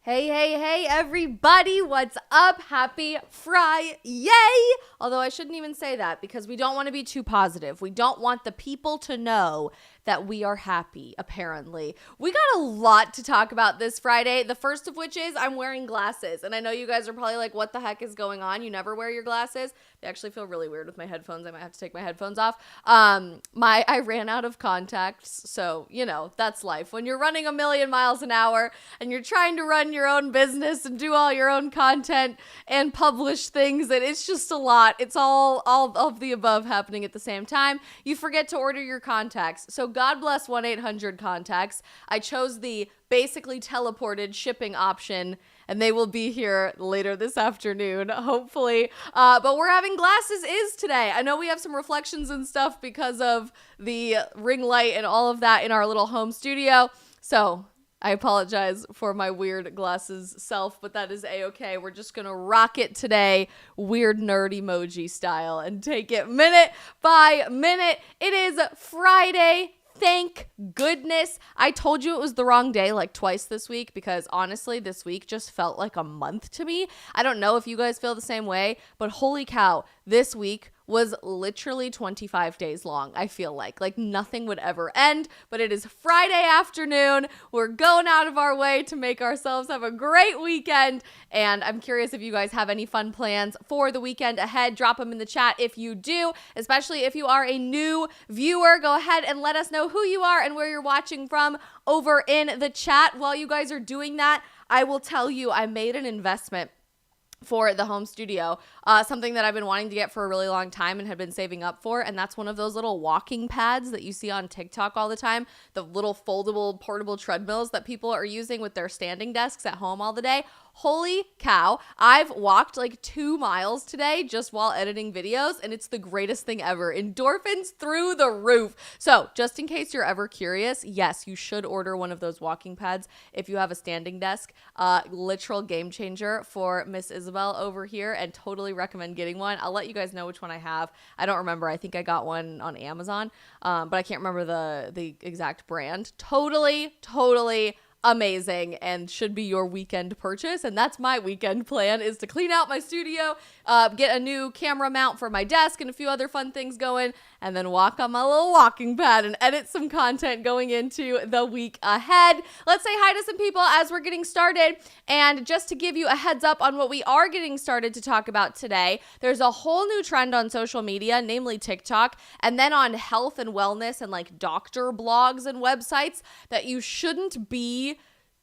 Hey, hey, hey, everybody. What's up? Happy Friday. Although I shouldn't even say that because we don't want to be too positive. We don't want the people to know that we are happy, apparently. We got a lot to talk about this Friday. The first of which is I'm wearing glasses. And I know you guys are probably like, what the heck is going on? You never wear your glasses. They actually feel really weird with my headphones. I might have to take my headphones off. I ran out of contacts. So, that's life. When you're running 1,000,000 miles an hour and you're trying to run your own business and do all your own content and publish things, and it's just a lot. It's all of the above happening at the same time. You forget to order your contacts. So God bless 1-800-CONTACTS. I chose the basically teleported shipping option, and they will be here later this afternoon, hopefully. But we're having glasses today. I know we have some reflections and stuff because of the ring light and all of that in our little home studio. So I apologize for my weird glasses self, but that is a-okay. We're just going to rock it today, weird nerd emoji style, and take it minute by minute. It is Friday. Thank goodness. I told you it was the wrong day like twice this week because honestly, this week just felt like a month to me. I don't know if you guys feel the same way, but holy cow, this week was literally 25 days long. I feel like nothing would ever end, but it is Friday afternoon. We're going out of our way to make ourselves have a great weekend. And I'm curious if you guys have any fun plans for the weekend ahead. Drop them in the chat if you do, especially if you are a new viewer. Go ahead and let us know who you are and where you're watching from over in the chat. While you guys are doing that, I will tell you I made an investment for the home studio, something that I've been wanting to get for a really long time and had been saving up for, and that's one of those little walking pads that you see on TikTok all the time, the little foldable portable treadmills that people are using with their standing desks at home all the day. Holy cow, I've walked like 2 miles today just while editing videos, and it's the greatest thing ever. Endorphins through the roof. So just in case you're ever curious, yes, you should order one of those walking pads if you have a standing desk. Literal game changer for Miss Isabel over here, and totally recommend getting one. I'll let you guys know which one I have. I don't remember. I think I got one on Amazon, but I can't remember the exact brand. Totally amazing and should be your weekend purchase. And that's my weekend plan, is to clean out my studio, get a new camera mount for my desk and a few other fun things going, and then walk on my little walking pad and edit some content going into the week ahead. Let's say hi to some people as we're getting started. And just to give you a heads up on what we are getting started to talk about today, there's a whole new trend on social media, namely TikTok, and then on health and wellness and like doctor blogs and websites, that you shouldn't be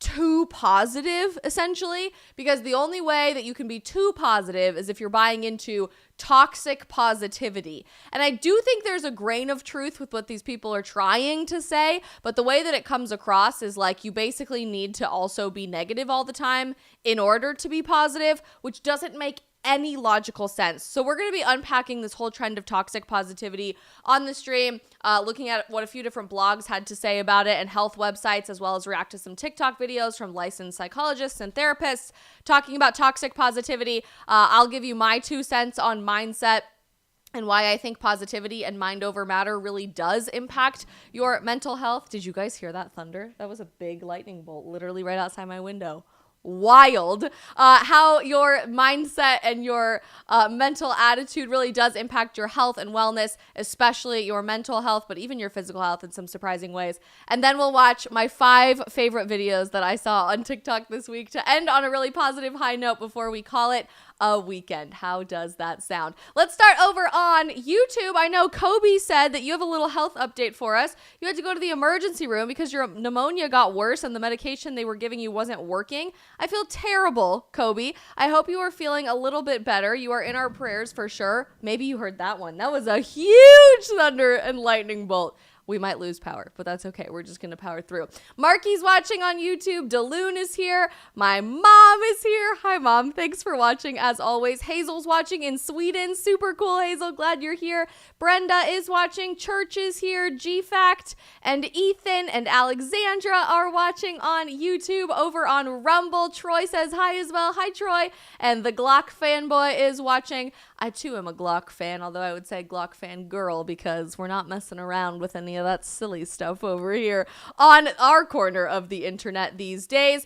too positive, essentially, because the only way that you can be too positive is if you're buying into toxic positivity. And I do think there's a grain of truth with what these people are trying to say, but the way that it comes across is like you basically need to also be negative all the time in order to be positive, which doesn't make any logical sense. So we're going to be unpacking this whole trend of toxic positivity on the stream, looking at what a few different blogs had to say about it and health websites, as well as react to some TikTok videos from licensed psychologists and therapists talking about toxic positivity. I'll give you my 2 cents on mindset and why I think positivity and mind over matter really does impact your mental health. Did you guys hear that thunder? That was a big lightning bolt literally right outside my window. Wild. How your mindset and your mental attitude really does impact your health and wellness, especially your mental health, but even your physical health in some surprising ways. And then we'll watch my 5 favorite videos that I saw on TikTok this week to end on a really positive high note before we call it a weekend. How does that sound? Let's start over on YouTube. I know Kobe said that you have a little health update for us. You had to go to the emergency room because your pneumonia got worse and the medication they were giving you wasn't working. I feel terrible, Kobe. I hope you are feeling a little bit better. You are in our prayers for sure. Maybe you heard that one. That was a huge thunder and lightning bolt. We might lose power, but that's okay. We're just going to power through. Marky's watching on YouTube. Daloon is here. My mom is here. Hi, Mom. Thanks for watching, as always. Hazel's watching in Sweden. Super cool, Hazel. Glad you're here. Brenda is watching. Church is here. G-Fact and Ethan and Alexandra are watching on YouTube. Over on Rumble, Troy says hi as well. Hi, Troy. And the Glock fanboy is watching. I too am a Glock fan, although I would say Glock fan girl because we're not messing around with any of that silly stuff over here on our corner of the internet these days.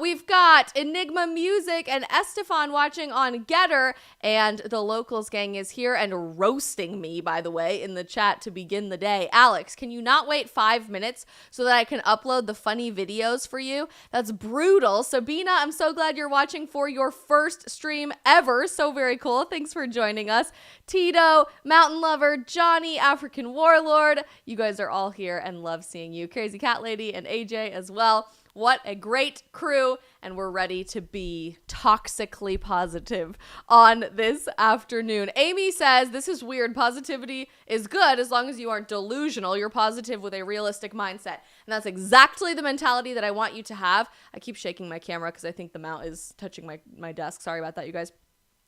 We've got Enigma Music and Estefan watching on Getter, and the Locals gang is here and roasting me, by the way, in the chat to begin the day. Alex, can you not wait 5 minutes so that I can upload the funny videos for you? That's brutal. Sabina, I'm so glad you're watching for your first stream ever. So very cool. Thanks for joining us. Tito, Mountain Lover, Johnny, African Warlord. You guys are all here and love seeing you. Crazy Cat Lady and AJ as well. What a great crew, and we're ready to be toxically positive on this afternoon. Amy says, this is weird. Positivity is good as long as you aren't delusional. You're positive with a realistic mindset. And that's exactly the mentality that I want you to have. I keep shaking my camera because I think the mount is touching my desk. Sorry about that, you guys.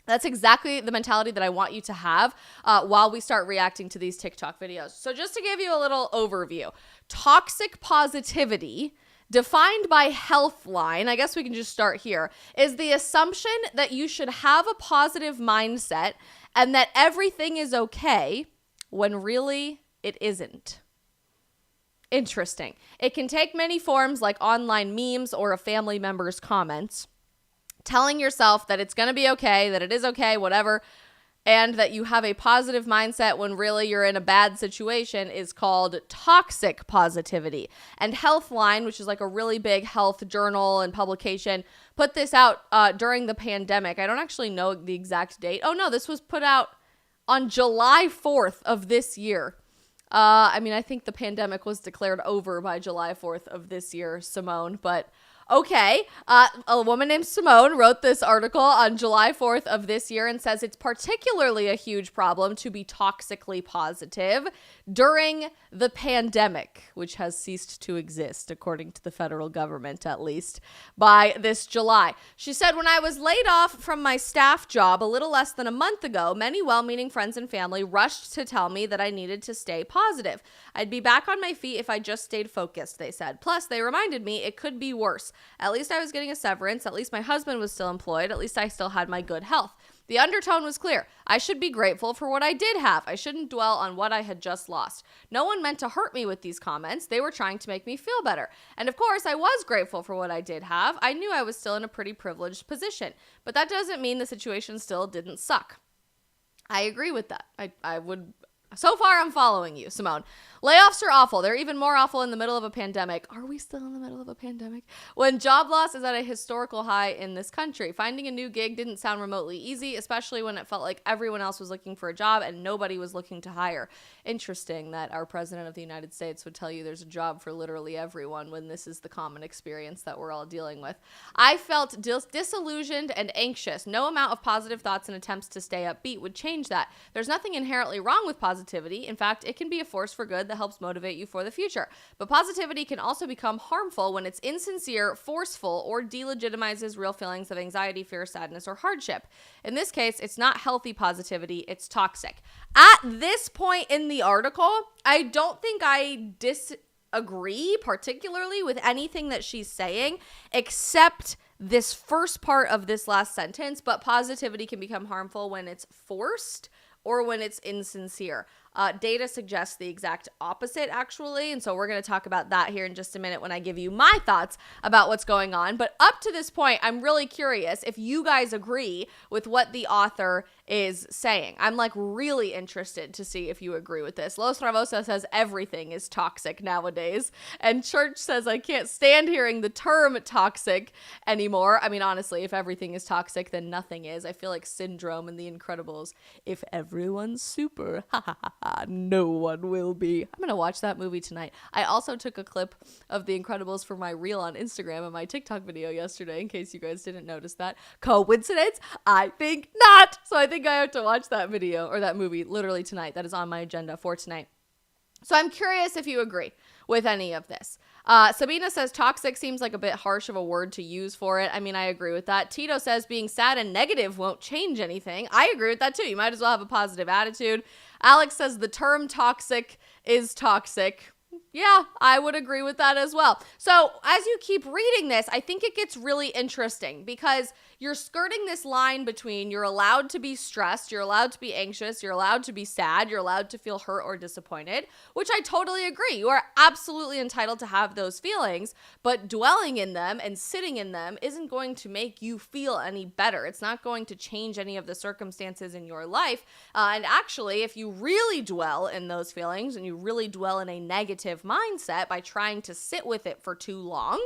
That's exactly the mentality that I want you to have while we start reacting to these TikTok videos. So just to give you a little overview, toxic positivity, defined by Healthline, I guess we can just start here, is the assumption that you should have a positive mindset and that everything is okay when really it isn't. Interesting. It can take many forms like online memes or a family member's comments. Telling yourself that it's going to be okay, that it is okay, whatever, and that you have a positive mindset when really you're in a bad situation is called toxic positivity. And Healthline, which is like a really big health journal and publication, put this out during the pandemic. I don't actually know the exact date. Oh no, this was put out on July 4th of this year. I think the pandemic was declared over by July 4th of this year, Simone, but okay, a woman named Simone wrote this article on July 4th of this year and says it's particularly a huge problem to be toxically positive during the pandemic, which has ceased to exist, according to the federal government, at least, by this July. She said, when I was laid off from my staff job a little less than a month ago, many well-meaning friends and family rushed to tell me that I needed to stay positive. I'd be back on my feet if I just stayed focused, they said. Plus, they reminded me it could be worse. At least I was getting a severance. At least my husband was still employed. At least I still had my good health. The undertone was clear. I should be grateful for what I did have. I shouldn't dwell on what I had just lost. No one meant to hurt me with these comments. They were trying to make me feel better. And of course, I was grateful for what I did have. I knew I was still in a pretty privileged position. But that doesn't mean the situation still didn't suck. I agree with that. I would... So far, I'm following you, Simone. Layoffs are awful. They're even more awful in the middle of a pandemic. Are we still in the middle of a pandemic? When job loss is at a historical high in this country. Finding a new gig didn't sound remotely easy, especially when it felt like everyone else was looking for a job and nobody was looking to hire. Interesting that our president of the United States would tell you there's a job for literally everyone when this is the common experience that we're all dealing with. I felt disillusioned and anxious. No amount of positive thoughts and attempts to stay upbeat would change that. There's nothing inherently wrong with positivity. In fact, it can be a force for good that helps motivate you for the future. But positivity can also become harmful when it's insincere, forceful, or delegitimizes real feelings of anxiety, fear, sadness, or hardship. In this case, it's not healthy positivity, it's toxic. At this point in the article, I don't think I disagree particularly with anything that she's saying, except this first part of this last sentence, but positivity can become harmful when it's forced or when it's insincere. Data suggests the exact opposite, actually, and so we're going to talk about that here in just a minute when I give you my thoughts about what's going on. But up to this point, I'm really curious if you guys agree with what the author is saying. I'm like really interested to see if you agree with this. Los Ravosa says everything is toxic nowadays, and Church says I can't stand hearing the term toxic anymore. I mean, honestly, if everything is toxic, then nothing is. I feel like Syndrome in The Incredibles. If everyone's super, ha ha ha. No one will be. I'm gonna watch that movie tonight. I also took a clip of The Incredibles for my reel on Instagram and my TikTok video yesterday, in case you guys didn't notice that. Coincidence? I think not. So I think I have to watch that video or that movie literally tonight. That is on my agenda for tonight. So I'm curious if you agree with any of this. Sabina says toxic seems like a bit harsh of a word to use for it. I mean, I agree with that. Tito says being sad and negative won't change anything. I agree with that too. You might as well have a positive attitude. Alex says the term toxic is toxic. Yeah, I would agree with that as well. So as you keep reading this, I think it gets really interesting because you're skirting this line between you're allowed to be stressed, you're allowed to be anxious, you're allowed to be sad, you're allowed to feel hurt or disappointed, which I totally agree. You are absolutely entitled to have those feelings, but dwelling in them and sitting in them isn't going to make you feel any better. It's not going to change any of the circumstances in your life. And actually, if you really dwell in those feelings and you really dwell in a negative mindset by trying to sit with it for too long,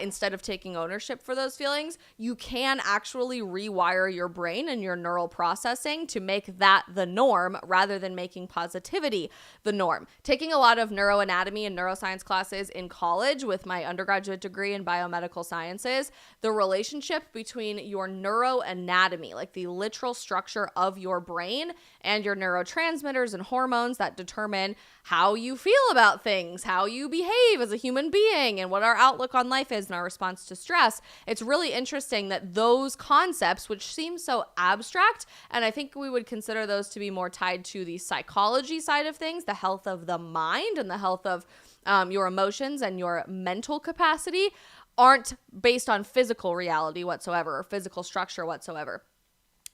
instead of taking ownership for those feelings, you can actually rewire your brain and your neural processing to make that the norm rather than making positivity the norm. Taking a lot of neuroanatomy and neuroscience classes in college with my undergraduate degree in biomedical sciences, the relationship between your neuroanatomy, like the literal structure of your brain, and your neurotransmitters and hormones that determine how you feel about things, how you behave as a human being, and what our outlook on life is and our response to stress. It's really interesting that those concepts, which seem so abstract, and I think we would consider those to be more tied to the psychology side of things, the health of the mind and the health of your emotions and your mental capacity, aren't based on physical reality whatsoever or physical structure whatsoever.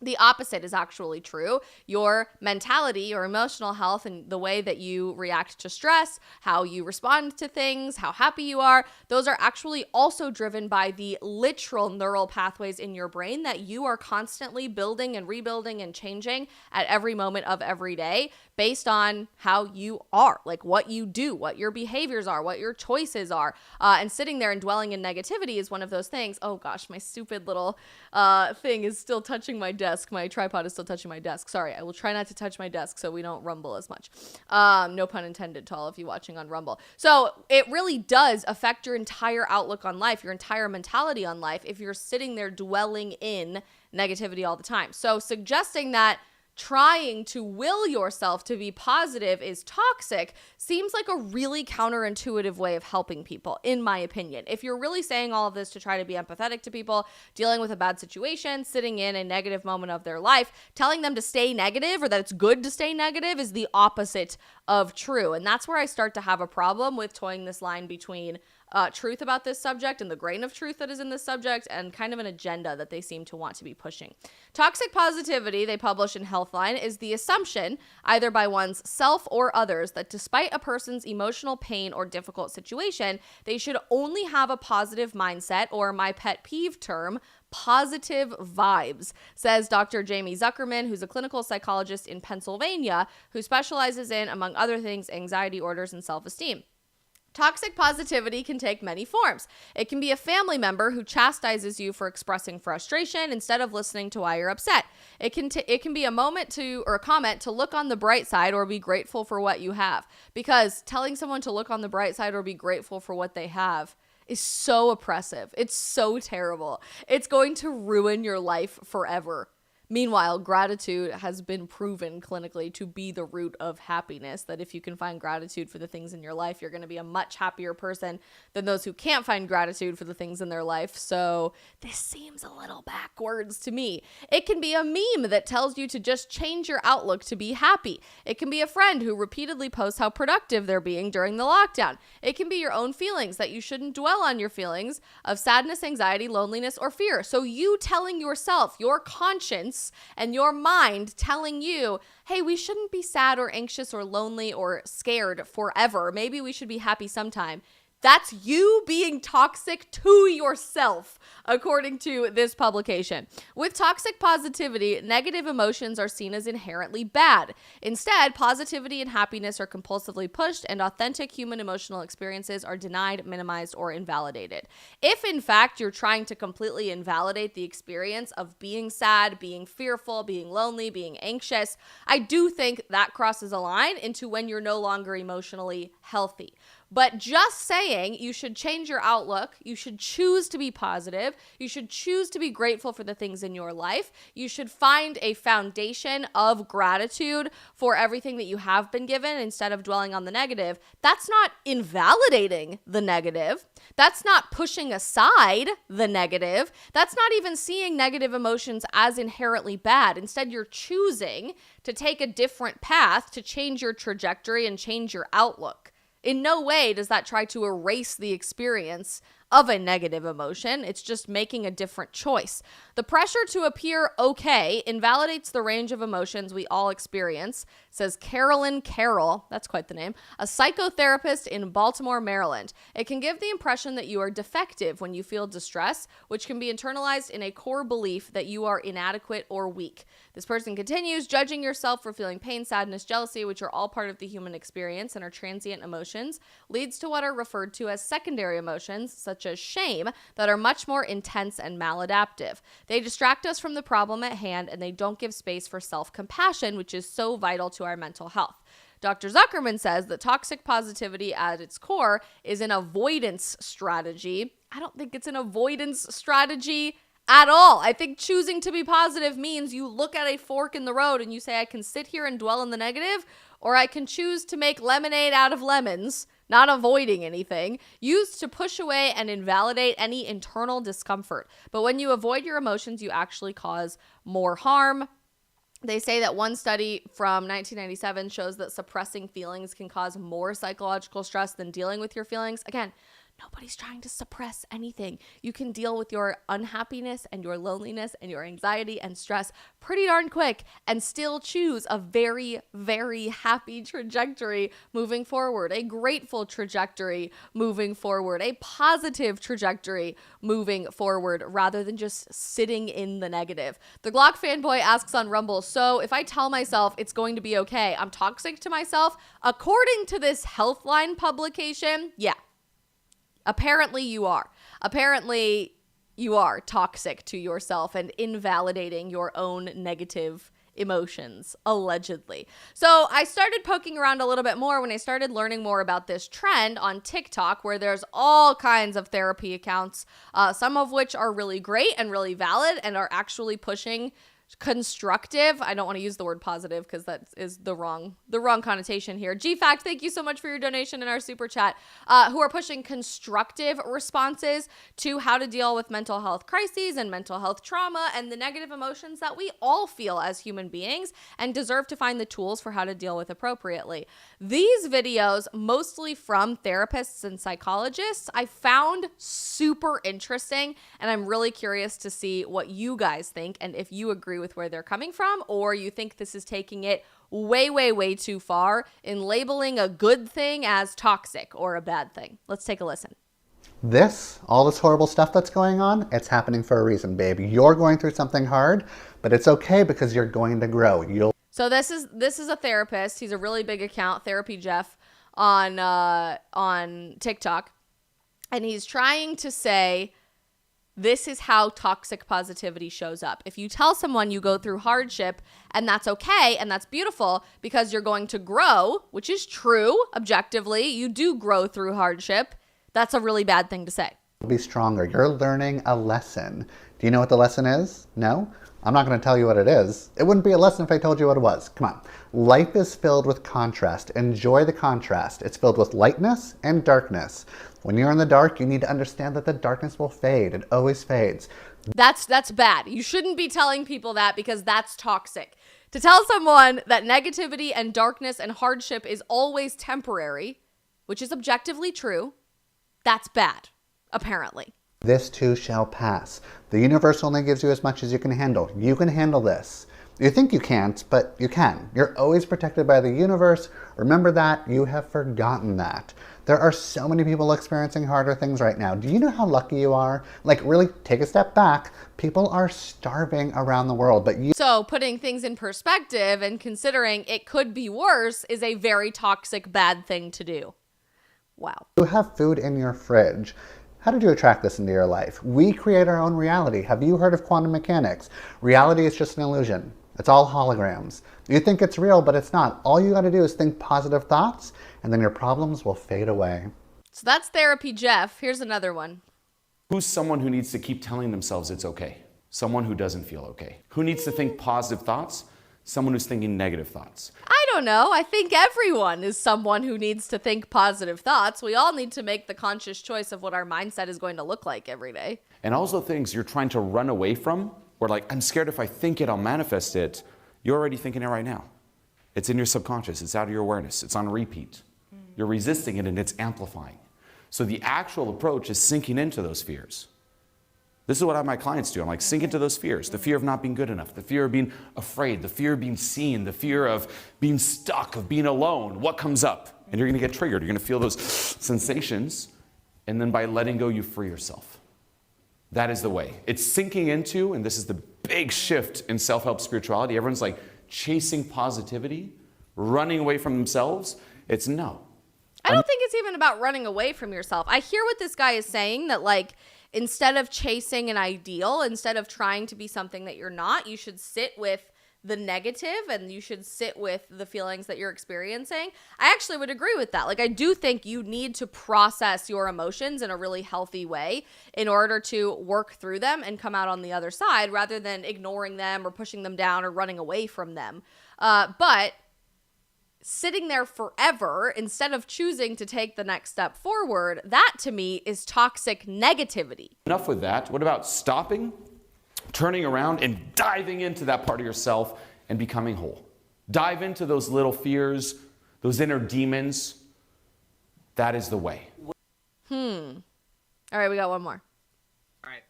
The opposite is actually true. Your mentality, your emotional health, and the way that you react to stress, how you respond to things, how happy you are, those are actually also driven by the literal neural pathways in your brain that you are constantly building and rebuilding and changing at every moment of every day based on how you are, like what you do, what your behaviors are, what your choices are. And sitting there and dwelling in negativity is one of those things. Oh gosh, my stupid little thing is still touching my desk. My tripod is still touching my desk. Sorry, I will try not to touch my desk so we don't rumble as much. No pun intended to all of you watching on Rumble. So it really does affect your entire outlook on life, your entire mentality on life, if you're sitting there dwelling in negativity all the time. So suggesting that trying to will yourself to be positive is toxic seems like a really counterintuitive way of helping people, in my opinion. If you're really saying all of this to try to be empathetic to people dealing with a bad situation, sitting in a negative moment of their life, telling them to stay negative or that it's good to stay negative is the opposite of true. And that's where I start to have a problem with toeing this line between truth about this subject and the grain of truth that is in this subject and kind of an agenda that they seem to want to be pushing. Toxic positivity, they publish in Healthline, is the assumption, either by one's self or others, that despite a person's emotional pain or difficult situation, they should only have a positive mindset, or my pet peeve term, positive vibes, says Dr. Jamie Zuckerman, who's a clinical psychologist in Pennsylvania, who specializes in, among other things, anxiety disorders and self-esteem. Toxic positivity can take many forms. It can be a family member who chastises you for expressing frustration instead of listening to why you're upset. It can be a moment to, or a comment to look on the bright side or be grateful for what you have. Because telling someone to look on the bright side or be grateful for what they have is so oppressive. It's so terrible. It's going to ruin your life forever. Meanwhile, gratitude has been proven clinically to be the root of happiness, that if you can find gratitude for the things in your life, you're going to be a much happier person than those who can't find gratitude for the things in their life. So this seems a little backwards to me. It can be a meme that tells you to just change your outlook to be happy. It can be a friend who repeatedly posts how productive they're being during the lockdown. It can be your own feelings, that you shouldn't dwell on your feelings of sadness, anxiety, loneliness, or fear. So you telling yourself, your conscience, and your mind telling you, hey, we shouldn't be sad or anxious or lonely or scared forever. Maybe we should be happy sometime. That's you being toxic to yourself, according to this publication. With toxic positivity, negative emotions are seen as inherently bad. Instead, positivity and happiness are compulsively pushed, and authentic human emotional experiences are denied, minimized, or invalidated. If, in fact, you're trying to completely invalidate the experience of being sad, being fearful, being lonely, being anxious, I do think that crosses a line into when you're no longer emotionally healthy. But just saying you should change your outlook, you should choose to be positive, you should choose to be grateful for the things in your life, you should find a foundation of gratitude for everything that you have been given instead of dwelling on the negative, that's not invalidating the negative. That's not pushing aside the negative. That's not even seeing negative emotions as inherently bad. Instead, you're choosing to take a different path to change your trajectory and change your outlook. In no way does that try to erase the experience of a negative emotion. It's just making a different choice. The pressure to appear okay invalidates the range of emotions we all experience, says Carolyn Carroll, that's quite the name, a psychotherapist in Baltimore, Maryland. It can give the impression that you are defective when you feel distress, which can be internalized in a core belief that you are inadequate or weak. This person continues, judging yourself for feeling pain, sadness, jealousy, which are all part of the human experience and are transient emotions, leads to what are referred to as secondary emotions, such as shame, that are much more intense and maladaptive. They distract us from the problem at hand, and they don't give space for self-compassion, which is so vital to our mental health. Dr. Zuckerman says that toxic positivity at its core is an avoidance strategy. I don't think it's an avoidance strategy at all. I think choosing to be positive means you look at a fork in the road and you say, I can sit here and dwell in the negative, or I can choose to make lemonade out of lemons, not avoiding anything, used to push away and invalidate any internal discomfort. But when you avoid your emotions, you actually cause more harm. They say that one study from 1997 shows that suppressing feelings can cause more psychological stress than dealing with your feelings. Again, nobody's trying to suppress anything. You can deal with your unhappiness and your loneliness and your anxiety and stress pretty darn quick and still choose a very, very happy trajectory moving forward, a grateful trajectory moving forward, a positive trajectory moving forward, rather than just sitting in the negative. The Glock fanboy asks on Rumble, so if I tell myself it's going to be okay, I'm toxic to myself? According to this Healthline publication, yeah. Apparently you are. Apparently you are toxic to yourself and invalidating your own negative emotions, allegedly. So I started poking around a little bit more when I started learning more about this trend on TikTok, where there's all kinds of therapy accounts, some of which are really great and really valid and are actually pushing constructive. I don't want to use the word positive because that is the wrong connotation here. GFact, thank you so much for your donation in our super chat. Who are pushing constructive responses to how to deal with mental health crises and mental health trauma and the negative emotions that we all feel as human beings and deserve to find the tools for how to deal with appropriately. These videos, mostly from therapists and psychologists, I found super interesting, and I'm really curious to see what you guys think and if you agree with where they're coming from, or you think this is taking it way, way, way too far in labeling a good thing as toxic or a bad thing. Let's take a listen. All this horrible stuff that's going on, it's happening for a reason, babe. You're going through something hard, but it's okay because you're going to grow. So this is a therapist. He's a really big account, Therapy Jeff, on TikTok, and he's trying to say, this is how toxic positivity shows up. If you tell someone you go through hardship and that's okay and that's beautiful because you're going to grow, which is true, objectively, you do grow through hardship, that's a really bad thing to say. Be stronger. You're learning a lesson. Do you know what the lesson is? No? I'm not going to tell you what it is. It wouldn't be a lesson if I told you what it was. Come on. Life is filled with contrast. Enjoy the contrast. It's filled with lightness and darkness. When you're in the dark, you need to understand that the darkness will fade. It always fades. That's bad. You shouldn't be telling people that because that's toxic. To tell someone that negativity and darkness and hardship is always temporary, which is objectively true, that's bad, apparently. This too shall pass. The universe only gives you as much as you can handle. You can handle this. You think you can't, but you can. You're always protected by the universe. Remember that. You have forgotten that. There are so many people experiencing harder things right now. Do you know how lucky you are? Like, really, take a step back. People are starving around the world, but So putting things in perspective and considering it could be worse is a very toxic, bad thing to do. Wow. You have food in your fridge. How did you attract this into your life? We create our own reality. Have you heard of quantum mechanics? Reality is just an illusion. It's all holograms. You think it's real, but it's not. All you gotta do is think positive thoughts, and then your problems will fade away. So that's Therapy Jeff. Here's another one. Who's someone who needs to keep telling themselves it's okay? Someone who doesn't feel okay. Who needs to think positive thoughts? Someone who's thinking negative thoughts. I don't know. I think everyone is someone who needs to think positive thoughts. We all need to make the conscious choice of what our mindset is going to look like every day. And also things you're trying to run away from, or like, I'm scared if I think it, I'll manifest it. You're already thinking it right now. It's in your subconscious. It's out of your awareness. It's on repeat. you're resisting it and it's amplifying. So the actual approach is sinking into those fears. This is what I have my clients do. I'm like, sink into those fears. The fear of not being good enough, the fear of being afraid, the fear of being seen, the fear of being stuck, of being alone. What comes up? And you're going to get triggered. You're going to feel those sensations. And then by letting go, you free yourself. That is the way. It's sinking into, and this is the big shift in self-help spirituality. Everyone's like chasing positivity, running away from themselves. It's no. I don't think it's even about running away from yourself. I hear what this guy is saying, that like, instead of chasing an ideal, instead of trying to be something that you're not, you should sit with the negative and you should sit with the feelings that you're experiencing. I actually would agree with that. Like, I do think you need to process your emotions in a really healthy way in order to work through them and come out on the other side rather than ignoring them or pushing them down or running away from them. But sitting there forever instead of choosing to take the next step forward, that to me is toxic negativity. Enough with that. What about stopping, turning around, and diving into that part of yourself and becoming whole? Dive into those little fears, those inner demons. That is the way. All right, we got one more. All right.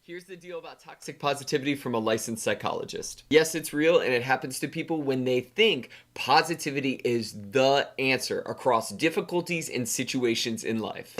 Here's the deal about toxic positivity from a licensed psychologist. Yes, it's real, and it happens to people when they think positivity is the answer across difficulties and situations in life.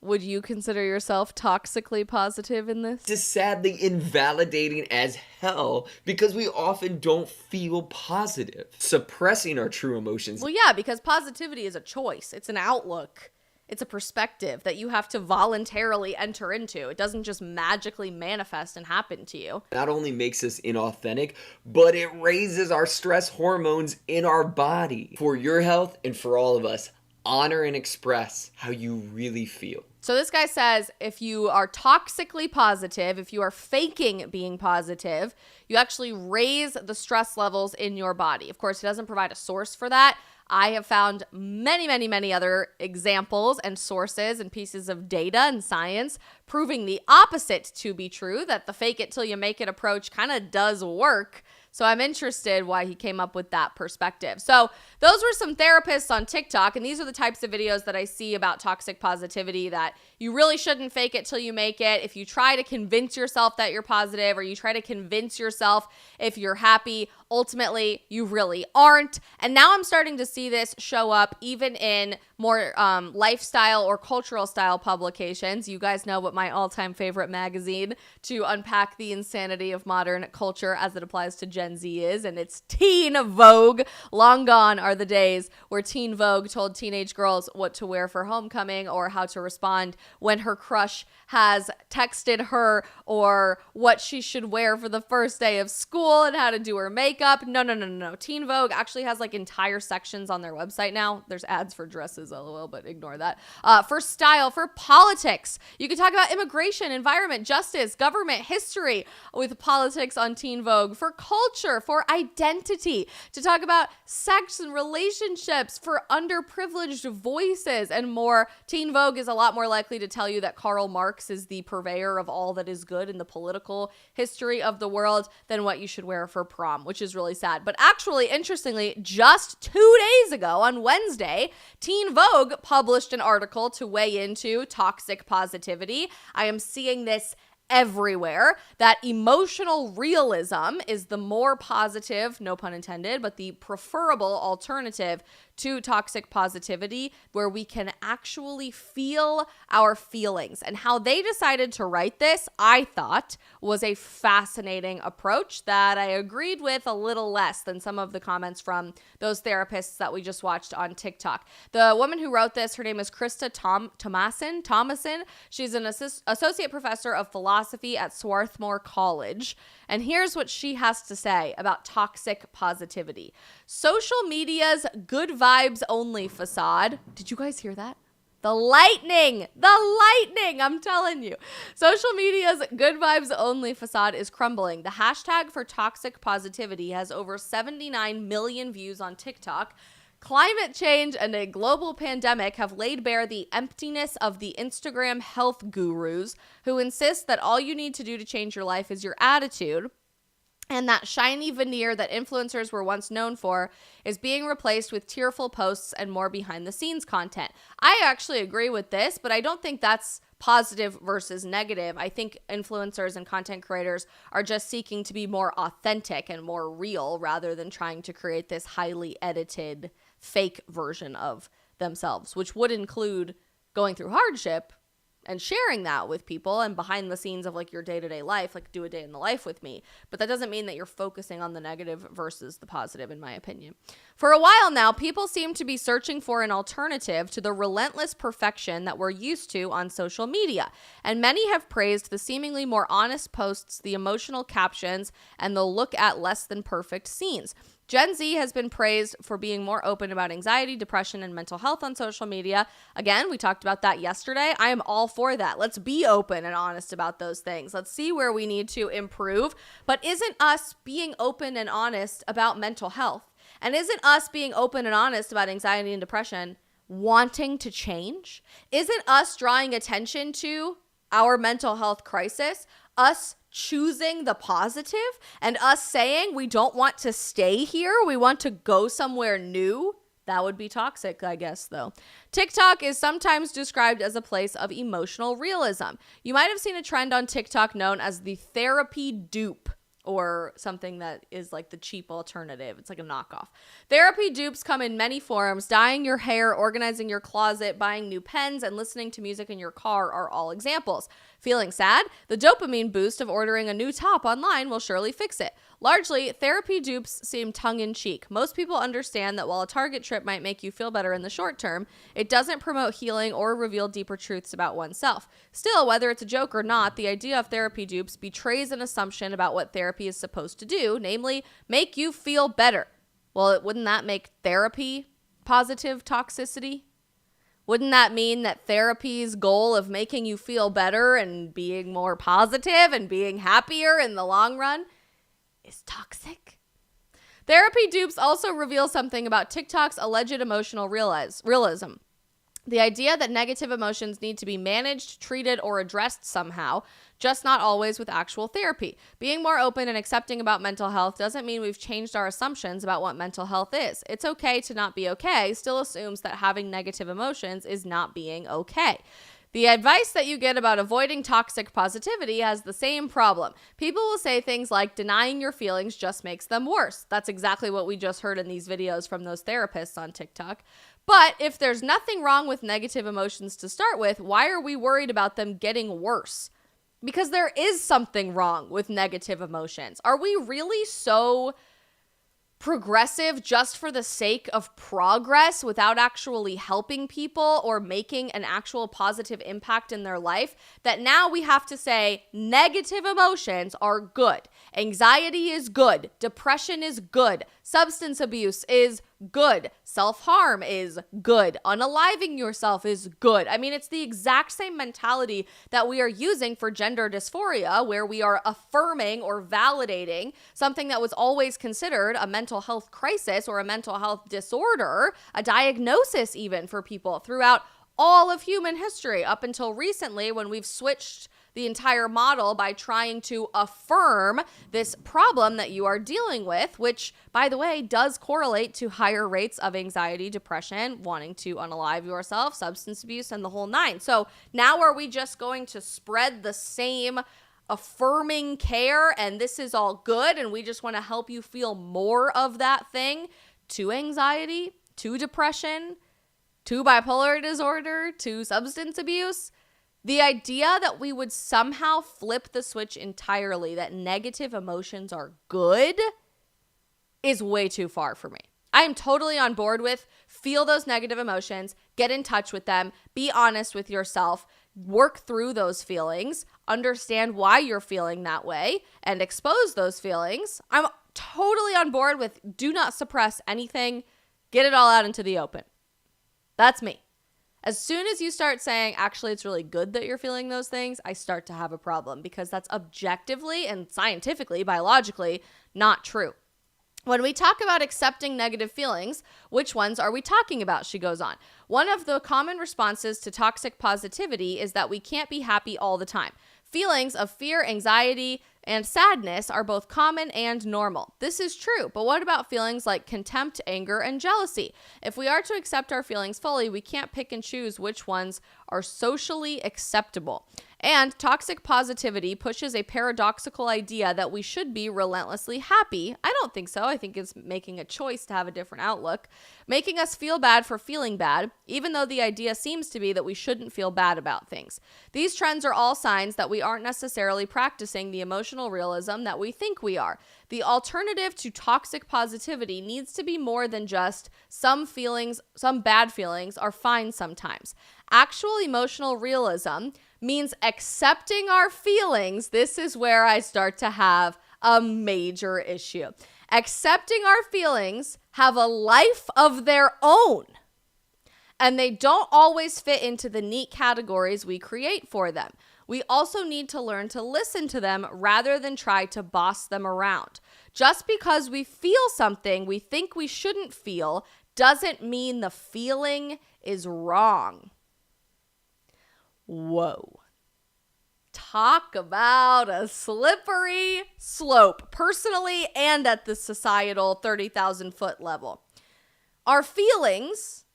Would you consider yourself toxically positive in this? This is sadly invalidating as hell because we often don't feel positive, suppressing our true emotions. Well, yeah, because positivity is a choice. It's an outlook. It's a perspective that you have to voluntarily enter into. It doesn't just magically manifest and happen to you. Not only makes us inauthentic, but it raises our stress hormones in our body. For your health and for all of us, honor and express how you really feel. So this guy says if you are toxically positive, if you are faking being positive, you actually raise the stress levels in your body. Of course, he doesn't provide a source for that. I have found many other examples and sources and pieces of data and science proving the opposite to be true, that the fake it till you make it approach kind of does work. So I'm interested why he came up with that perspective. So those were some therapists on TikTok, and these are the types of videos that I see about toxic positivity, that you really shouldn't fake it till you make it. If you try to convince yourself that you're positive, or you try to convince yourself if you're happy, ultimately you really aren't. And now I'm starting to see this show up even in more lifestyle or cultural style publications. You guys know what my all-time favorite magazine to unpack the insanity of modern culture as it applies to Gen Z is, and it's Teen Vogue. Long gone are the days where Teen Vogue told teenage girls what to wear for homecoming or how to respond when her crush has texted her, or what she should wear for the first day of school and how to do her makeup. No. Teen Vogue actually has like entire sections on their website now. There's ads for dresses, lol, but ignore that. For style, for politics. You can talk about immigration, environment, justice, government, history with politics on Teen Vogue. For culture, for identity, to talk about sex and relationships, for underprivileged voices and more. Teen Vogue is a lot more likely to tell you that Karl Marx is the purveyor of all that is good in the political history of the world than what you should wear for prom, which is really sad. But actually, interestingly, just 2 days ago on Wednesday, Teen Vogue published an article to weigh into toxic positivity. I am seeing this everywhere, that emotional realism is the more positive, no pun intended, but the preferable alternative to toxic positivity, where we can actually feel our feelings. And how they decided to write this, I thought, was a fascinating approach that I agreed with a little less than some of the comments from those therapists that we just watched on TikTok. The woman who wrote this, her name is Krista Thomason. She's an associate professor of philosophy at Swarthmore College. And here's what she has to say about toxic positivity. Social media's good vibes only facade. Did you guys hear that? The lightning, I'm telling you. Social media's good vibes only facade is crumbling. The hashtag for toxic positivity has over 79 million views on TikTok. Climate change and a global pandemic have laid bare the emptiness of the Instagram health gurus who insist that all you need to do to change your life is your attitude. And that shiny veneer that influencers were once known for is being replaced with tearful posts and more behind the scenes content. I actually agree with this, but I don't think that's positive versus negative. I think influencers and content creators are just seeking to be more authentic and more real rather than trying to create this highly edited fake version of themselves, which would include going through hardship and sharing that with people and behind the scenes of like your day-to-day life, like do a day in the life with me. But that doesn't mean that you're focusing on the negative versus the positive, in my opinion. For a while now, people seem to be searching for an alternative to the relentless perfection that we're used to on social media. And many have praised the seemingly more honest posts, the emotional captions, and the look at less than perfect scenes. Gen Z has been praised for being more open about anxiety, depression, and mental health on social media. Again, we talked about that yesterday. I am all for that. Let's be open and honest about those things. Let's see where we need to improve. But isn't us being open and honest about mental health, and isn't us being open and honest about anxiety and depression wanting to change? Isn't us drawing attention to our mental health crisis, us choosing the positive, and us saying we don't want to stay here, we want to go somewhere new? That would be toxic, I guess, though. TikTok is sometimes described as a place of emotional realism. You might have seen a trend on TikTok known as the therapy dupe, or something that is like the cheap alternative. It's like a knockoff. Therapy dupes come in many forms. Dyeing your hair, organizing your closet, buying new pens, and listening to music in your car are all examples. Feeling sad? The dopamine boost of ordering a new top online will surely fix it. Largely, therapy dupes seem tongue-in-cheek. Most people understand that while a Target trip might make you feel better in the short term, it doesn't promote healing or reveal deeper truths about oneself. Still, whether it's a joke or not, the idea of therapy dupes betrays an assumption about what therapy is supposed to do, namely, make you feel better. Well, wouldn't that make therapy positive toxicity? Wouldn't that mean that therapy's goal of making you feel better and being more positive and being happier in the long run is toxic? Therapy dupes also reveal something about TikTok's alleged emotional realism. The idea that negative emotions need to be managed, treated, or addressed somehow, just not always with actual therapy. Being more open and accepting about mental health doesn't mean we've changed our assumptions about what mental health is. It's okay to not be okay still assumes that having negative emotions is not being okay. The advice that you get about avoiding toxic positivity has the same problem. People will say things like denying your feelings just makes them worse. That's exactly what we just heard in these videos from those therapists on TikTok. But if there's nothing wrong with negative emotions to start with, why are we worried about them getting worse? Because there is something wrong with negative emotions. Are we really so progressive just for the sake of progress without actually helping people or making an actual positive impact in their life that now we have to say negative emotions are good, anxiety is good, depression is good, substance abuse is good, self-harm is good, unaliving yourself is good? I mean, it's the exact same mentality that we are using for gender dysphoria, where we are affirming or validating something that was always considered a mental health crisis or a mental health disorder, a diagnosis even for people throughout all of human history up until recently, when we've switched the entire model by trying to affirm this problem that you are dealing with, which, by the way, does correlate to higher rates of anxiety, depression, wanting to unalive yourself, substance abuse, and the whole nine. So now are we just going to spread the same affirming care and this is all good and we just want to help you feel more of that thing to anxiety, to depression, to bipolar disorder, to substance abuse? The idea that we would somehow flip the switch entirely, that negative emotions are good, is way too far for me. I am totally on board with feel those negative emotions, get in touch with them, be honest with yourself, work through those feelings, understand why you're feeling that way, and expose those feelings. I'm totally on board with do not suppress anything, get it all out into the open. That's me. As soon as you start saying, actually, it's really good that you're feeling those things, I start to have a problem because that's objectively and scientifically, biologically, not true. When we talk about accepting negative feelings, which ones are we talking about? She goes on. One of the common responses to toxic positivity is that we can't be happy all the time. Feelings of fear, anxiety, and sadness are both common and normal. This is true, but what about feelings like contempt, anger, and jealousy? If we are to accept our feelings fully, we can't pick and choose which ones are socially acceptable. And toxic positivity pushes a paradoxical idea that we should be relentlessly happy. I don't think so. I think it's making a choice to have a different outlook, making us feel bad for feeling bad, even though the idea seems to be that we shouldn't feel bad about things. These trends are all signs that we aren't necessarily practicing the emotional realism that we think we are. The alternative to toxic positivity needs to be more than just some bad feelings are fine sometimes. Actual emotional realism means accepting our feelings. This is where I start to have a major issue. Accepting our feelings have a life of their own, and they don't always fit into the neat categories we create for them. We also need to learn to listen to them rather than try to boss them around. Just because we feel something we think we shouldn't feel doesn't mean the feeling is wrong. Whoa. Talk about a slippery slope, personally and at the societal 30,000 foot level. Our feelings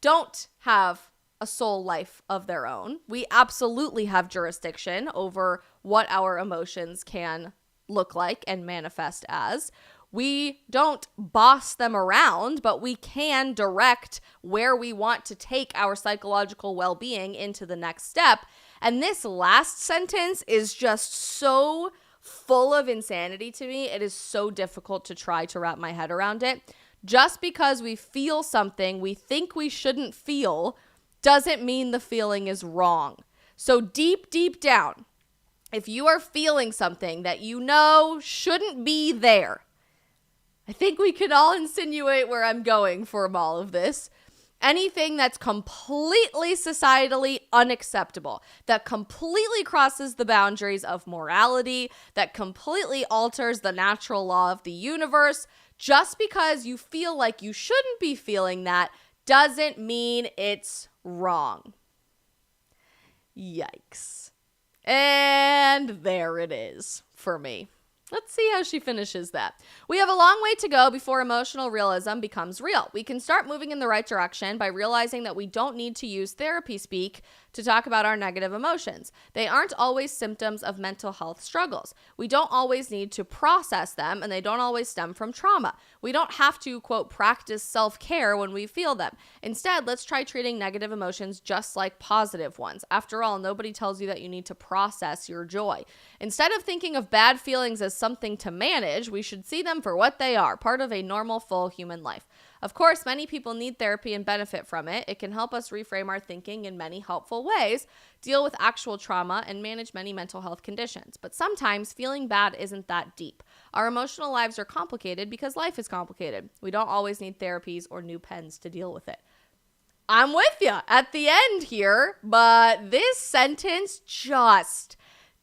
don't have a soul life of their own. We absolutely have jurisdiction over what our emotions can look like and manifest as. We don't boss them around, but we can direct where we want to take our psychological well-being into the next step. And this last sentence is just so full of insanity to me. It is so difficult to try to wrap my head around it. Just because we feel something we think we shouldn't feel doesn't mean the feeling is wrong. So deep, deep down, if you are feeling something that you know shouldn't be there, I think we could all insinuate where I'm going from all of this. Anything that's completely societally unacceptable, that completely crosses the boundaries of morality, that completely alters the natural law of the universe, just because you feel like you shouldn't be feeling that doesn't mean it's wrong. Yikes. And there it is for me. Let's see how she finishes that. We have a long way to go before emotional realism becomes real. We can start moving in the right direction by realizing that we don't need to use therapy speak to talk about our negative emotions. They aren't always symptoms of mental health struggles. We don't always need to process them, and they don't always stem from trauma. We don't have to, quote, practice self-care when we feel them. Instead, let's try treating negative emotions just like positive ones. After all, nobody tells you that you need to process your joy. Instead of thinking of bad feelings as something to manage, we should see them for what they are, part of a normal, full human life. Of course, many people need therapy and benefit from it. It can help us reframe our thinking in many helpful ways, deal with actual trauma, and manage many mental health conditions. But sometimes feeling bad isn't that deep. Our emotional lives are complicated because life is complicated. We don't always need therapies or new pens to deal with it. I'm with you at the end here, but this sentence just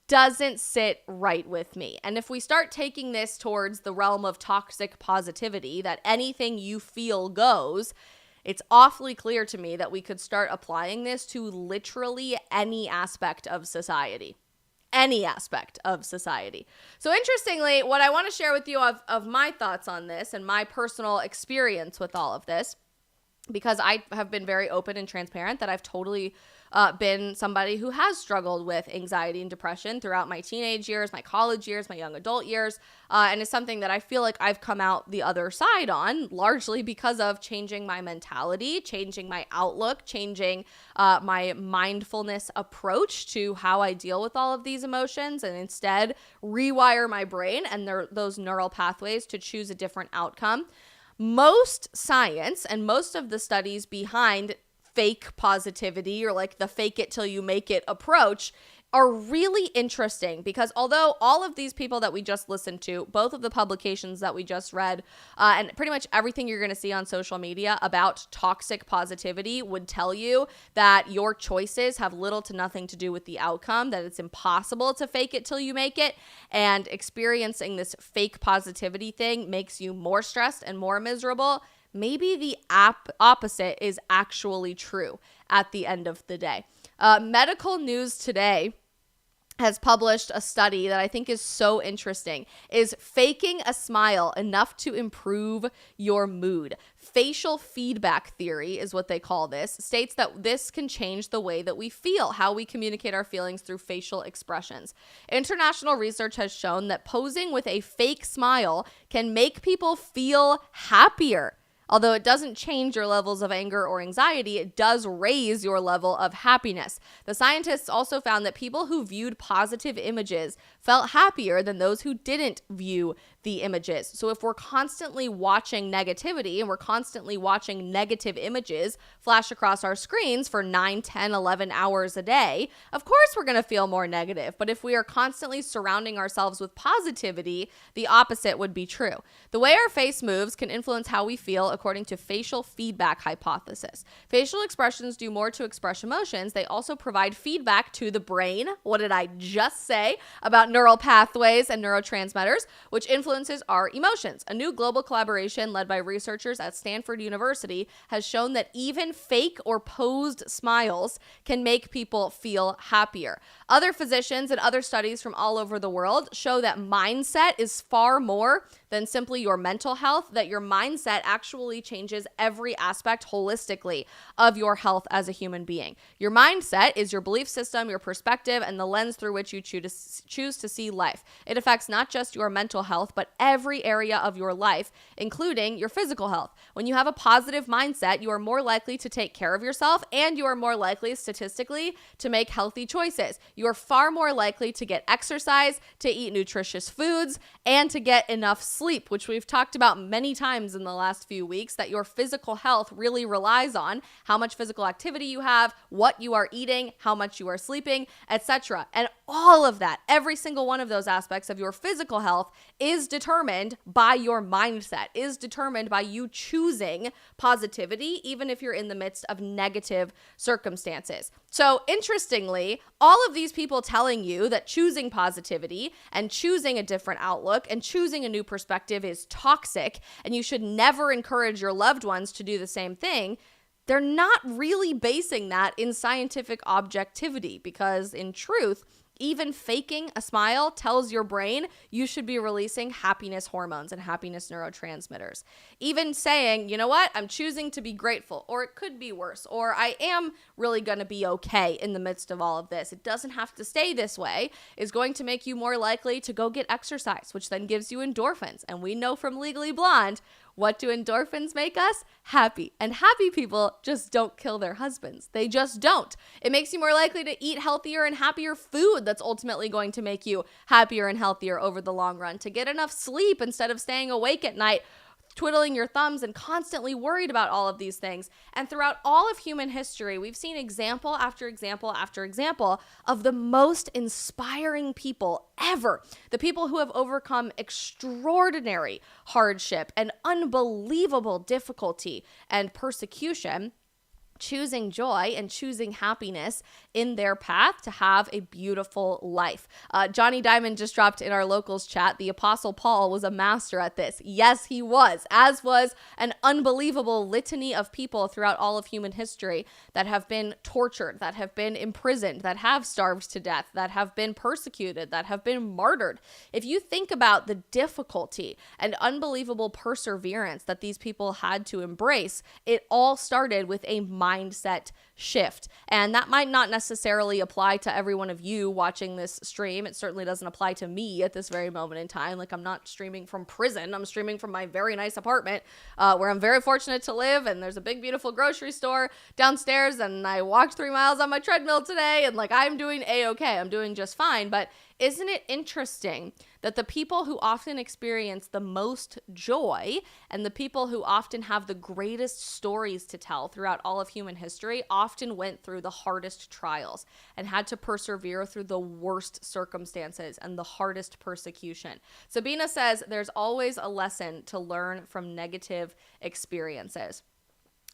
doesn't sit right with me. And if we start taking this towards the realm of toxic positivity, that anything you feel goes, it's awfully clear to me that we could start applying this to literally any aspect of society. Any aspect of society. So interestingly, what I want to share with you of my thoughts on this and my personal experience with all of this, because I have been very open and transparent that I've totally been somebody who has struggled with anxiety and depression throughout my teenage years, my college years, my young adult years, and it's something that I feel like I've come out the other side on, largely because of changing my mentality, changing my outlook, changing my mindfulness approach to how I deal with all of these emotions, and instead rewire my brain and those neural pathways to choose a different outcome. Most science and most of the studies behind fake positivity, or like the fake it till you make it approach, are really interesting, because although all of these people that we just listened to, both of the publications that we just read, and pretty much everything you're going to see on social media about toxic positivity would tell you that your choices have little to nothing to do with the outcome, that it's impossible to fake it till you make it, and experiencing this fake positivity thing makes you more stressed and more miserable. Maybe the opposite is actually true at the end of the day. Medical News Today has published a study that I think is so interesting. Is faking a smile enough to improve your mood? Facial feedback theory is what they call this, states that this can change the way that we feel, how we communicate our feelings through facial expressions. International research has shown that posing with a fake smile can make people feel happier. Although it doesn't change your levels of anger or anxiety, it does raise your level of happiness. The scientists also found that people who viewed positive images felt happier than those who didn't view the images. So if we're constantly watching negativity and we're constantly watching negative images flash across our screens for 9, 10, 11 hours a day, of course we're going to feel more negative. But if we are constantly surrounding ourselves with positivity, the opposite would be true. The way our face moves can influence how we feel according to facial feedback hypothesis. Facial expressions do more to express emotions. They also provide feedback to the brain. What did I just say about neural pathways and neurotransmitters, which influences our emotions? A new global collaboration led by researchers at Stanford University has shown that even fake or posed smiles can make people feel happier. Other physicians and other studies from all over the world show that mindset is far more than simply your mental health, that your mindset actually changes every aspect holistically of your health as a human being. Your mindset is your belief system, your perspective, and the lens through which you choose to see life. It affects not just your mental health, but every area of your life, including your physical health. When you have a positive mindset, you are more likely to take care of yourself, and you are more likely, statistically, to make healthy choices. You are far more likely to get exercise, to eat nutritious foods, and to get enough sleep, which we've talked about many times in the last few weeks, that your physical health really relies on how much physical activity you have, what you are eating, how much you are sleeping, etc. And all of that, every single one of those aspects of your physical health is determined by your mindset, is determined by you choosing positivity, even if you're in the midst of negative circumstances. So interestingly, all of these people telling you that choosing positivity and choosing a different outlook and choosing a new perspective is toxic and you should never encourage your loved ones to do the same thing, they're not really basing that in scientific objectivity, because in truth, even faking a smile tells your brain you should be releasing happiness hormones and happiness neurotransmitters. Even saying, you know what, I'm choosing to be grateful, or it could be worse, or I am really going to be okay in the midst of all of this, it doesn't have to stay this way, is going to make you more likely to go get exercise, which then gives you endorphins. And we know from Legally Blonde, what do endorphins make us? Happy. And happy people just don't kill their husbands. They just don't. It makes you more likely to eat healthier and happier food that's ultimately going to make you happier and healthier over the long run. To get enough sleep instead of staying awake at night, twiddling your thumbs and constantly worried about all of these things. And throughout all of human history, we've seen example after example after example of the most inspiring people ever. The people who have overcome extraordinary hardship and unbelievable difficulty and persecution, choosing joy and choosing happiness in their path to have a beautiful life. Johnny Diamond just dropped in our locals chat, the Apostle Paul was a master at this. Yes, he was, as was an unbelievable litany of people throughout all of human history that have been tortured, that have been imprisoned, that have starved to death, that have been persecuted, that have been martyred. If you think about the difficulty and unbelievable perseverance that these people had to embrace, it all started with a mindset shift. And that might not necessarily apply to every one of you watching this stream. It certainly doesn't apply to me at this very moment in time. Like, I'm not streaming from prison. I'm streaming from my very nice apartment where I'm very fortunate to live. And there's a big, beautiful grocery store downstairs. And I walked 3 miles on my treadmill today. And like, I'm doing A-okay. I'm doing just fine. But isn't it interesting that the people who often experience the most joy and the people who often have the greatest stories to tell throughout all of human history often went through the hardest trials and had to persevere through the worst circumstances and the hardest persecution? Sabina says there's always a lesson to learn from negative experiences.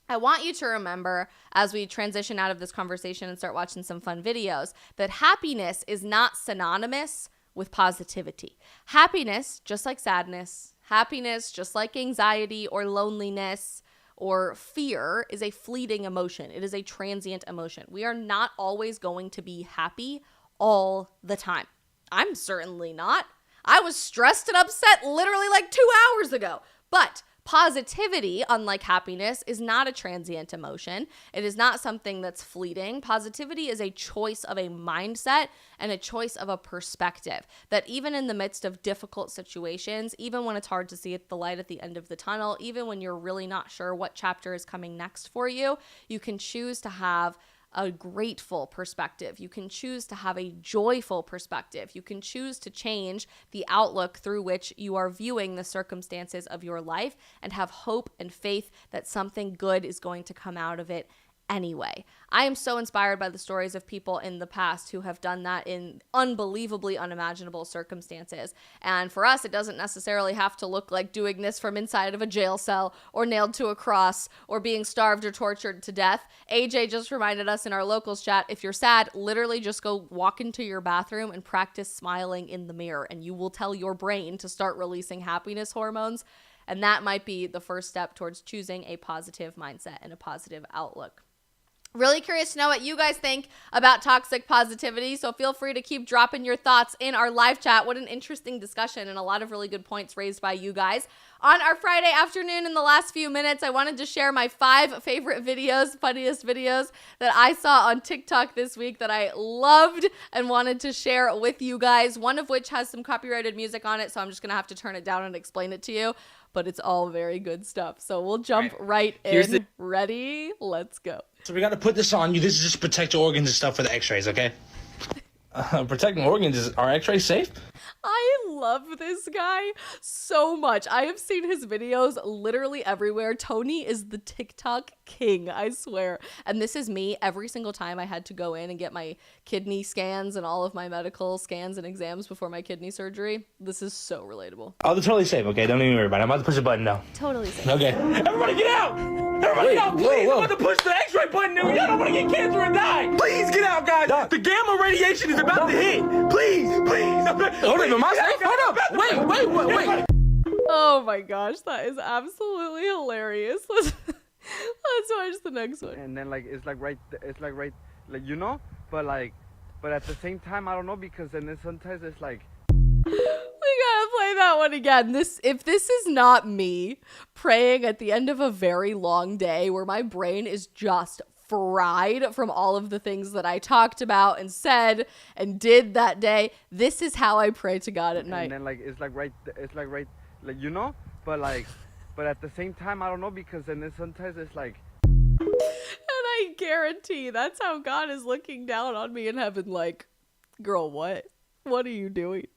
I want you to remember, as we transition out of this conversation and start watching some fun videos, that happiness is not synonymous with positivity. Happiness, just like sadness, happiness, just like anxiety or loneliness or fear, is a fleeting emotion. It is a transient emotion. We are not always going to be happy all the time. I'm certainly not. I was stressed and upset literally like 2 hours ago. But positivity, unlike happiness, is not a transient emotion. It is not something that's fleeting. Positivity is a choice of a mindset and a choice of a perspective that even in the midst of difficult situations, even when it's hard to see the light at the end of the tunnel, even when you're really not sure what chapter is coming next for you, you can choose to have a grateful perspective. You can choose to have a joyful perspective. You can choose to change the outlook through which you are viewing the circumstances of your life and have hope and faith that something good is going to come out of it anyway. I am so inspired by the stories of people in the past who have done that in unbelievably unimaginable circumstances. And for us, it doesn't necessarily have to look like doing this from inside of a jail cell or nailed to a cross or being starved or tortured to death. AJ just reminded us in our locals chat, if you're sad, literally just go walk into your bathroom and practice smiling in the mirror, and you will tell your brain to start releasing happiness hormones. And that might be the first step towards choosing a positive mindset and a positive outlook. Really curious to know what you guys think about toxic positivity, so feel free to keep dropping your thoughts in our live chat. What an interesting discussion and a lot of really good points raised by you guys. On our Friday afternoon, in the last few minutes, I wanted to share my 5 favorite videos, funniest videos that I saw on TikTok this week that I loved and wanted to share with you guys, one of which has some copyrighted music on it, so I'm just going to have to turn it down and explain it to you, but it's all very good stuff. So we'll jump right in. Ready? Let's go. So we got to put this on you. This is just protect your organs and stuff for the x-rays, okay? Protecting organs, are x-rays safe? I love this guy so much. I have seen his videos literally everywhere. Tony is the TikTok king, I swear. And this is me every single time I had to go in and get my kidney scans and all of my medical scans and exams before my kidney surgery. This is so relatable. Oh, they're totally safe, okay? Don't even worry about it. I'm about to push the button now. Totally safe. Okay. Everybody get out! Everybody get out, please! I'm about to push the x-ray button now. Y'all don't want to get cancer and die! Please get out, guys! The gamma radiation is about to hit! Please! Hold on, am I safe? Hold up! Wait! Oh my gosh, that is absolutely hilarious. Let's watch the next one. And then it's right, you know, but at the same time, I don't know, because then sometimes it's like, we gotta play that one again. If this is not me praying at the end of a very long day where my brain is just fried from all of the things that I talked about and said and did that day, this is how I pray to God at night. And then it's right, you know, but at the same time, I don't know, because then sometimes it's like. And I guarantee that's how God is looking down on me in heaven, like, girl, what? What are you doing?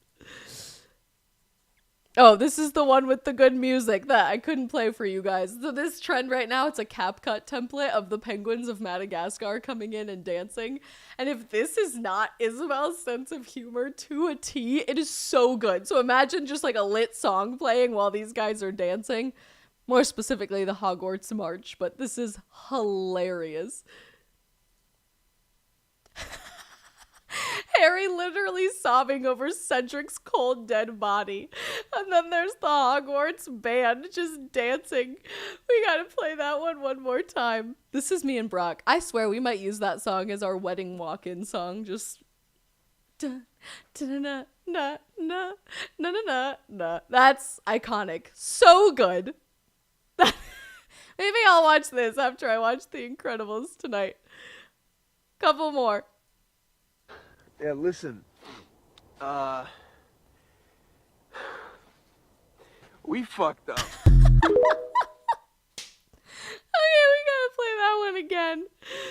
Oh, this is the one with the good music that I couldn't play for you guys. So this trend right now, it's a CapCut template of the penguins of Madagascar coming in and dancing. And if this is not Isabel's sense of humor to a T, it is so good. So imagine just like a lit song playing while these guys are dancing. More specifically, the Hogwarts March. But this is hilarious. Harry literally sobbing over Cedric's cold dead body. And then there's the Hogwarts band just dancing. We gotta play that one more time. This is me and Brock. I swear we might use that song as our wedding walk-in song. Just na na na na na na na. That's iconic. So good. Maybe I'll watch this after I watch The Incredibles tonight. Couple more. Yeah, listen, we fucked up. Okay, we gotta play that one again.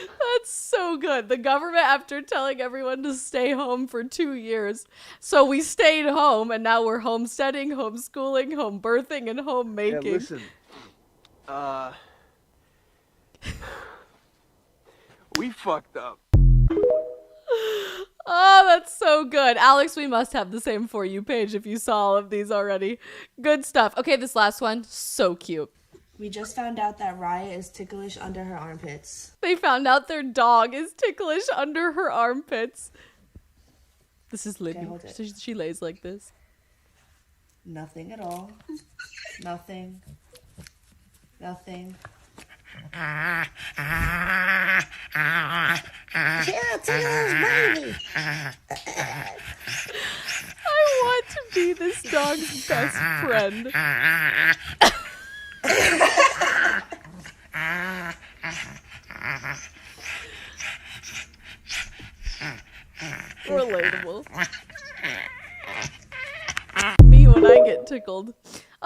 That's so good. The government, after telling everyone to stay home for 2 years, so we stayed home, and now we're homesteading, homeschooling, home birthing, and homemaking. Yeah, listen, we fucked up. Oh, that's so good. Alex, we must have the same For You page if you saw all of these already. Good stuff. Okay, this last one, so cute. We just found out that Raya is ticklish under her armpits. They found out their dog is ticklish under her armpits. This is Libby. Okay, She lays like this. Nothing at all. Nothing. I want to be this dog's best friend. Relatable. Me when I get tickled.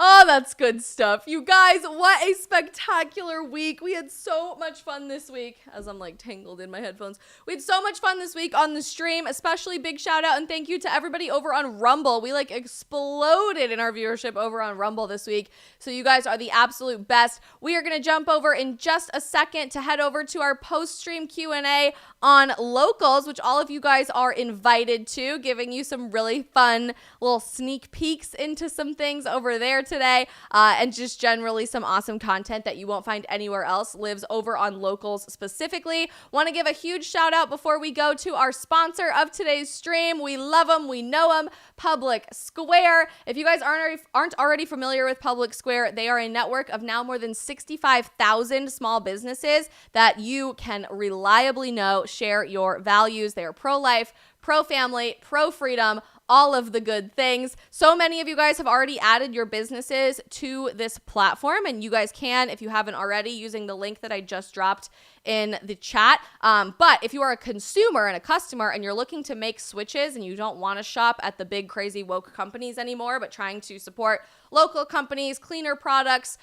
Oh, that's good stuff. You guys, what a spectacular week. We had so much fun this week, as I'm like tangled in my headphones. We had so much fun this week on the stream, especially big shout out and thank you to everybody over on Rumble. We like exploded in our viewership over on Rumble this week. So you guys are the absolute best. We are going to jump over in just a second to head over to our post-stream Q&A on locals, which all of you guys are invited to, giving you some really fun little sneak peeks into some things over there today, and just generally some awesome content that you won't find anywhere else lives over on locals specifically. Want to give a huge shout out before we go to our sponsor of today's stream. We love them, we know them, Public Square. If you guys aren't already familiar with Public Square, they are a network of now more than 65,000 small businesses that you can reliably know share your values. They are pro-life, pro-family, pro-freedom, all of the good things. So many of you guys have already added your businesses to this platform, and you guys can, if you haven't already, using the link that I just dropped in the chat. But if you are a consumer and a customer and you're looking to make switches and you don't want to shop at the big crazy woke companies anymore, but trying to support local companies, cleaner products,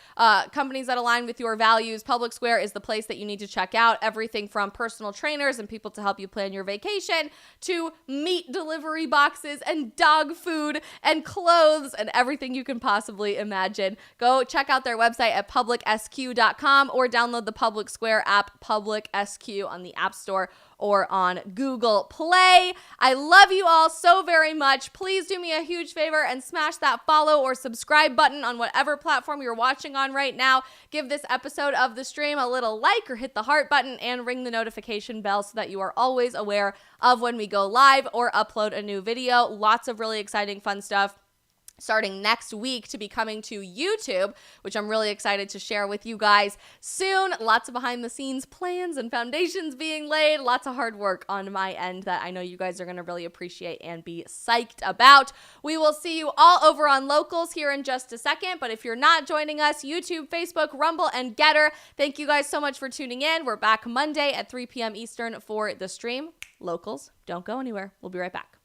companies that align with your values, Public Square is the place that you need to check out. Everything from personal trainers and people to help you plan your vacation to meat delivery boxes and dog food and clothes and everything you can possibly imagine. Go check out their website at publicsq.com or download the Public Square app, Public SQ, on the App Store or on Google Play. I love you all so very much. Please do me a huge favor and smash that follow or subscribe button on whatever platform you're watching on right now. Give this episode of the stream a little like or hit the heart button and ring the notification bell so that you are always aware of when we go live or upload a new video. Lots of really exciting, fun stuff starting next week to be coming to YouTube, which I'm really excited to share with you guys soon. Lots of behind the scenes plans and foundations being laid. Lots of hard work on my end that I know you guys are going to really appreciate and be psyched about. We will see you all over on locals here in just a second. But if you're not joining us, YouTube, Facebook, Rumble, and Getter, thank you guys so much for tuning in. We're back Monday at 3 p.m. Eastern for the stream. Locals, don't go anywhere. We'll be right back.